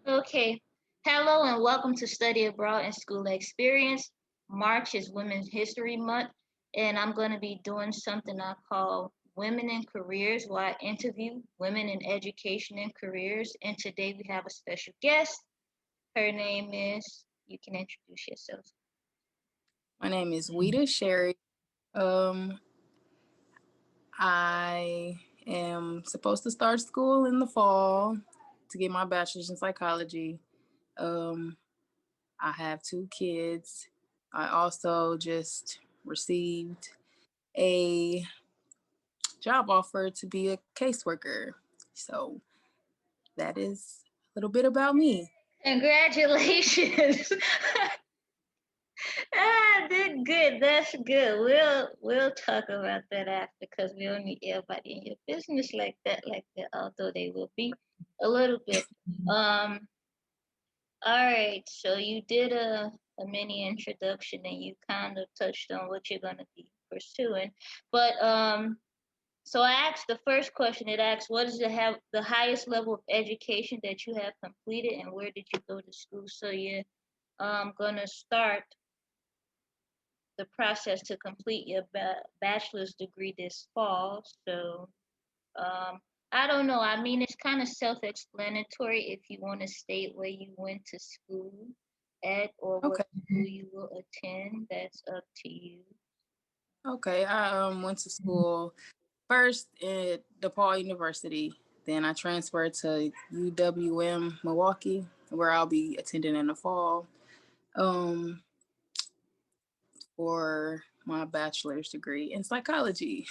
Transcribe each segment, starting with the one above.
Okay. Hello and welcome to Study Abroad and School Experience. March is Women's History Month, and I'm going to be doing something I call Women in Careers, where I interview women in education and careers. And today we have a special guest. Her name is, you can introduce yourself. My name is Ouida Sherry. Um, I am supposed to start school in the fall to get my bachelor's in psychology. Um, I have two kids. I also just received a job offer to be a caseworker. So that is a little bit about me. Congratulations. Did good. That's good. We'll talk about that after because we don't need everybody in your business like that. Although they will be a little bit. Um. All right. So you did a mini introduction and you kind of touched on what you're gonna be pursuing, but So I asked the first question. It asks, what is the highest level of education that you have completed, and where did you go to school? So you're gonna start the process to complete your bachelor's degree this fall. So um, I don't know. I mean, it's kind of self-explanatory if you want to state where you went to school at or what Okay. school you will attend. That's up to you. Okay. I went to school first at DePaul University. Then I transferred to UWM Milwaukee, where I'll be attending in the fall um, for my bachelor's degree in psychology.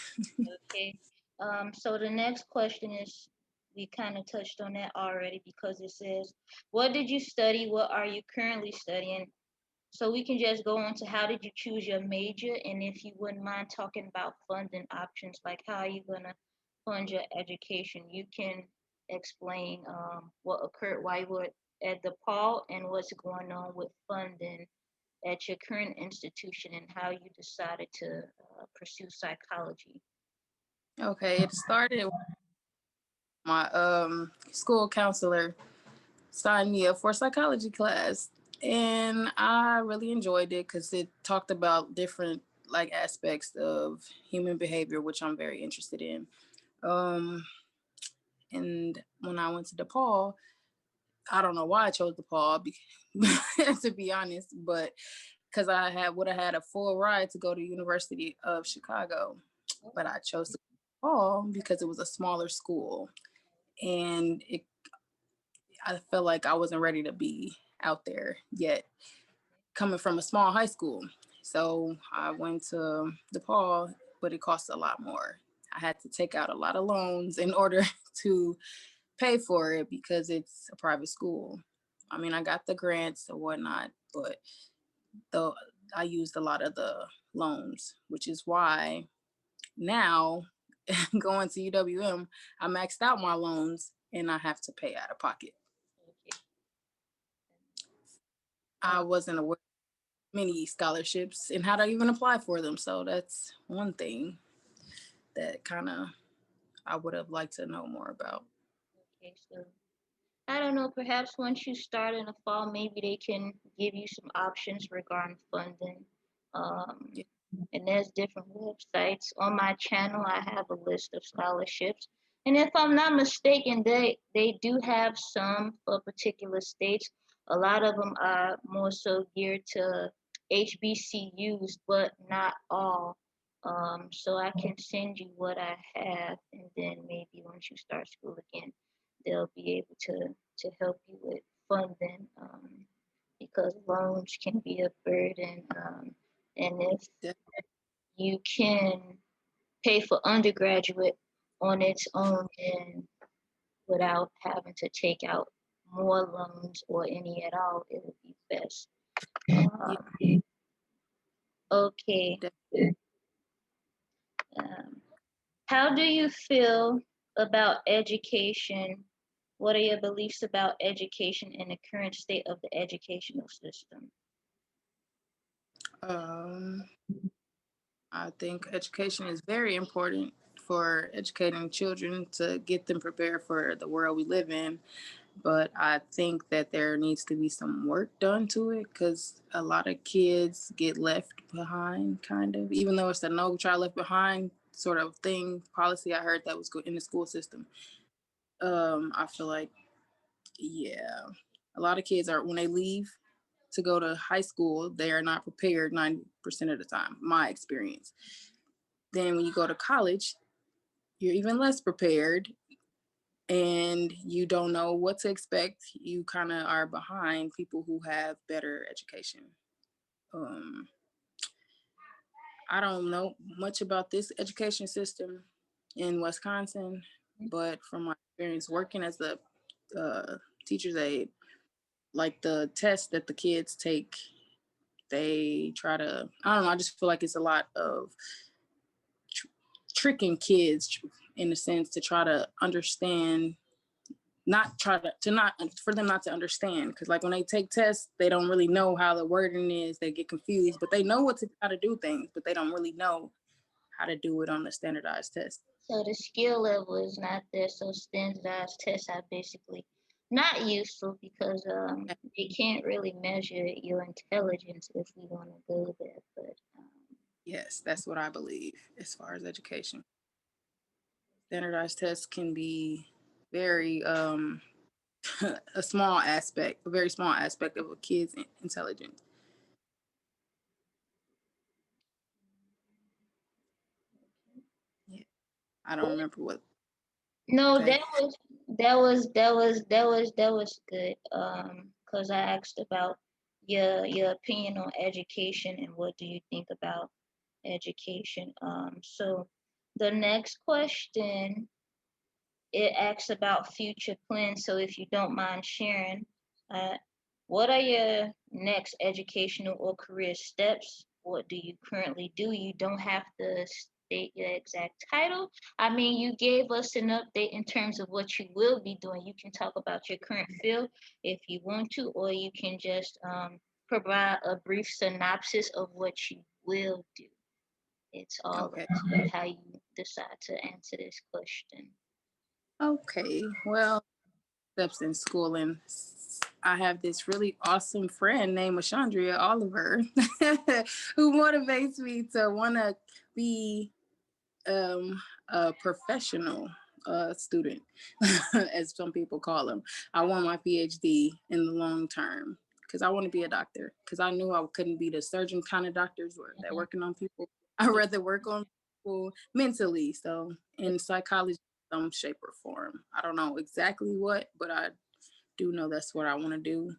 Okay. So the next question is, we kind of touched on that already because it says, what did you study? What are you currently studying? So we can just go on to how did you choose your major, and if you wouldn't mind talking about funding options, like how are you gonna fund your education? You can explain what occurred while you were at DePaul and what's going on with funding at your current institution and how you decided to pursue psychology. Okay, it started with my school counselor signed me up for a psychology class, and I really enjoyed it because it talked about different like aspects of human behavior, which I'm very interested in. Um, and when I went to DePaul, I don't know why I chose DePaul, to be honest, but because I had would have had a full ride to go to University of Chicago, but I chose to DePaul because it was a smaller school, and I felt like I wasn't ready to be out there yet, coming from a small high school. So I went to DePaul, but it cost a lot more. I had to take out a lot of loans in order to pay for it because it's a private school. I mean, I got the grants and whatnot, but the I used a lot of the loans, which is why now going to UWM, I maxed out my loans and I have to pay out of pocket. Okay. I wasn't aware of many scholarships and how to even apply for them. So that's one thing that kind of I would have liked to know more about. Okay. So I don't know, perhaps once you start in the fall, maybe they can give you some options regarding funding. Um, Yeah. and there's different websites. On my channel, I have a list of scholarships. And if I'm not mistaken, they do have some for particular states. A lot of them are more so geared to HBCUs, but not all. So I can send you what I have, and then maybe once you start school again, they'll be able to help you with funding, because loans can be a burden. And if Yeah. you can pay for undergraduate on its own and without having to take out more loans or any at all, it would be best. Yeah. Okay. Um, how do you feel about education? What are your beliefs about education and the current state of the educational system? Um, I think education is very important for educating children to get them prepared for the world we live in. but I think that there needs to be some work done to it because a lot of kids get left behind, kind of, even though it's a no child left behind sort of thing, policy I heard that was good in the school system. I feel like, yeah, a lot of kids are, when they leave to go to high school, they are not prepared 90% of the time, my experience. Then when you go to college, you're even less prepared and you don't know what to expect. You kind of are behind people who have better education. Um, I don't know much about this education system in Wisconsin, but from my experience working as a teacher's aide, like the test that the kids take, they try to, I don't know, I just feel like it's a lot of tricking kids in a sense to try to understand, not try to not for them not to understand, because like when they take tests they don't really know how the wording is, they get confused, but they know how to do things, but they don't really know how to do it on the standardized test. So the skill level is not there. So standardized tests are basically not useful because they can't really measure your intelligence if we want to go there. But Yes, that's what I believe as far as education. Standardized tests can be very a small aspect, a very small aspect of a kid's intelligence. Yeah. I don't remember what. no, Okay. that was good. Because I asked about your opinion on education and what do you think about education. So the next question, it asks about future plans. So if you don't mind sharing, uh, what are your next educational or career steps? What do you currently do? You don't have to state your exact title. I mean, you gave us an update in terms of what you will be doing. You can talk about your current field if you want to, or you can just provide a brief synopsis of what you will do. It's all up Okay. to you how you decide to answer this question. Okay. Well, steps in schooling. I have this really awesome friend named Ashandria Oliver who motivates me to want to be a professional student, as some people call them. I want my PhD in the long term because I want to be a doctor, because I knew I couldn't be the surgeon kind of doctors that Mhm. working on people. I'd rather work on people mentally. So in psychology, some shape or form. I don't know exactly what, but I do know that's what I want to do.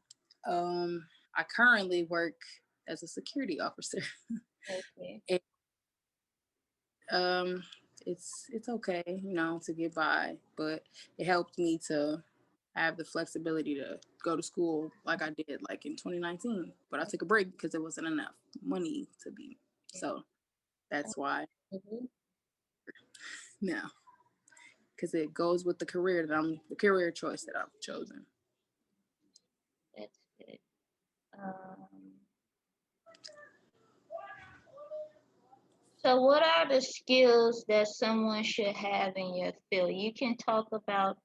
I currently work as a security officer. Okay. And, um, it's okay, to get by, but it helped me to have the flexibility to go to school like I did, like in 2019. But I took a break because there wasn't enough money to be. So that's why Mhm. now, because it goes with the career choice that I've chosen. That's good. Um, so, what are the skills that someone should have in your field? You can talk about,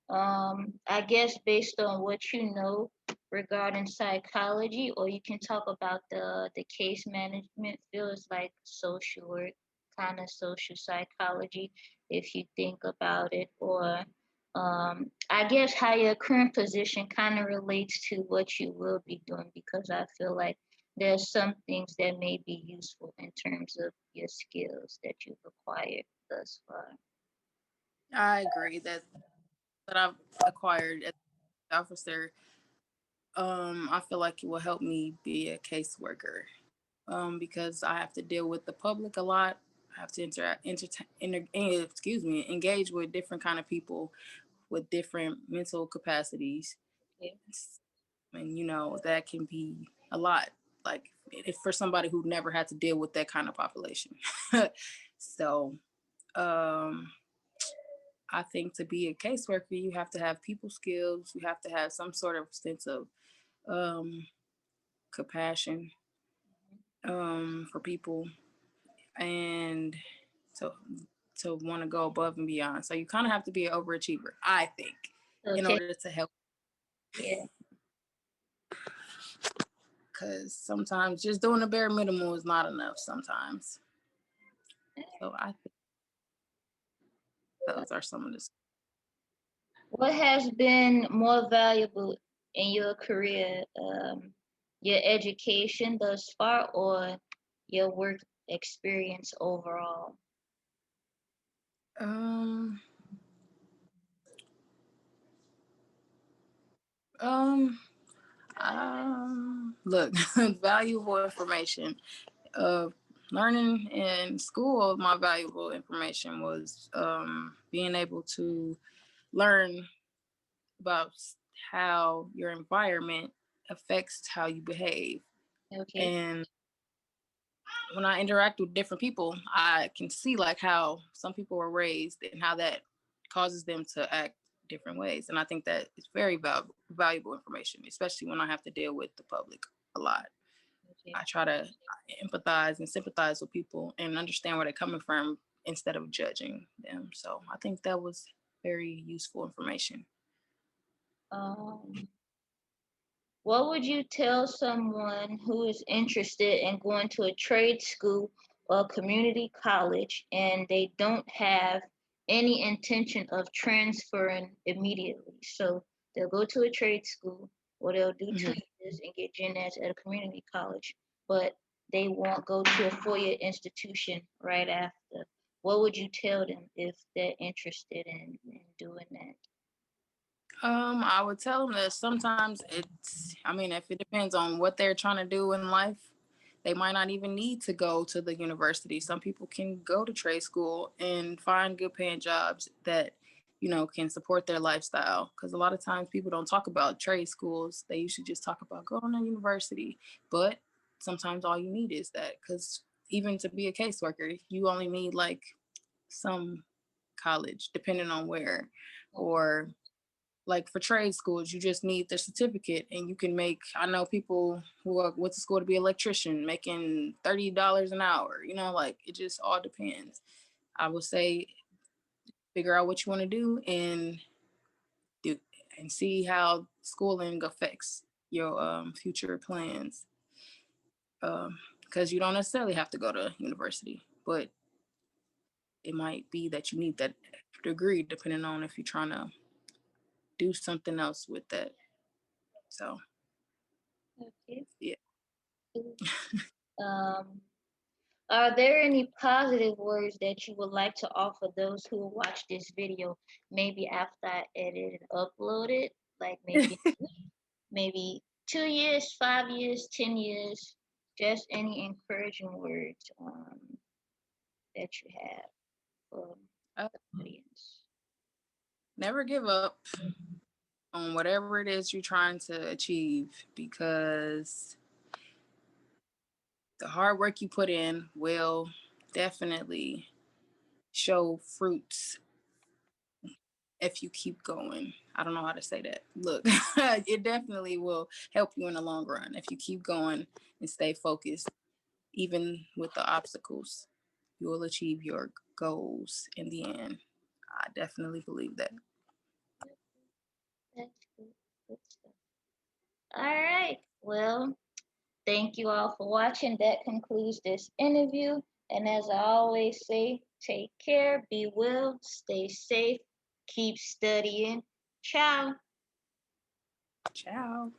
I guess, based on what you know regarding psychology, or you can talk about the case management fields like social work, kind of social psychology, if you think about it, or I guess how your current position kind of relates to what you will be doing, because I feel like there's some things that may be useful in terms of your skills that you've acquired thus far. I agree that I've acquired as an officer. I feel like it will help me be a caseworker, because I have to deal with the public a lot. I have to engage with different kind of people with different mental capacities, Okay. and that can be a lot. Like if for somebody who never had to deal with that kind of population, so um, I think to be a caseworker, you have to have people skills. You have to have some sort of sense of um, compassion for people, and to want to go above and beyond. So you kind of have to be an overachiever, I think, in Okay. order to help. Yeah. Because sometimes just doing the bare minimum is not enough sometimes. So I think those are some of the. What has been more valuable in your career, your education thus far, or your work experience overall? Um, um, look, valuable information. Uh, Learning in school, my valuable information was being able to learn about how your environment affects how you behave. Okay. And when I interact with different people, I can see like how some people were raised and how that causes them to act different ways. And I think that it's very valuable information, especially when I have to deal with the public a lot. Okay. I try to empathize and sympathize with people and understand where they're coming from instead of judging them. So I think that was very useful information. Um, What would you tell someone who is interested in going to a trade school or community college and they don't have any intention of transferring immediately? So they'll go to a trade school or they'll do Mm-hmm. 2 years and get gen eds at a community college, but they won't go to a 4 year institution right after. What would you tell them if they're interested in doing that? I would tell them that sometimes if it depends on what they're trying to do in life, they might not even need to go to the university. Some people can go to trade school and find good paying jobs that, can support their lifestyle. Because a lot of times people don't talk about trade schools. They usually just talk about going to university. But sometimes all you need is that. Because even to be a caseworker, you only need like some college, depending on where, or like for trade schools, you just need the certificate and you can I know people who went to school to be an electrician making $30 an hour, like it just all depends. I would say figure out what you want to do do and see how schooling affects your future plans. Because you don't necessarily have to go to university, but it might be that you need that degree depending on if you're trying to do something else with that. So, Okay. yeah. Um, Are there any positive words that you would like to offer those who will watch this video, maybe after I edit and upload it, like maybe 2 years, 5 years, 10 years, just any encouraging words that you have for Uh, the audience. Never give up on whatever it is you're trying to achieve, because the hard work you put in will definitely show fruits if you keep going. I don't know how to say that. Look, it definitely will help you in the long run if you keep going and stay focused. Even with the obstacles, you will achieve your goals in the end. I definitely believe that. That's good. Good stuff. All right. Well, thank you all for watching. That concludes this interview. And as I always say, take care, be well, stay safe, keep studying. Ciao. Ciao.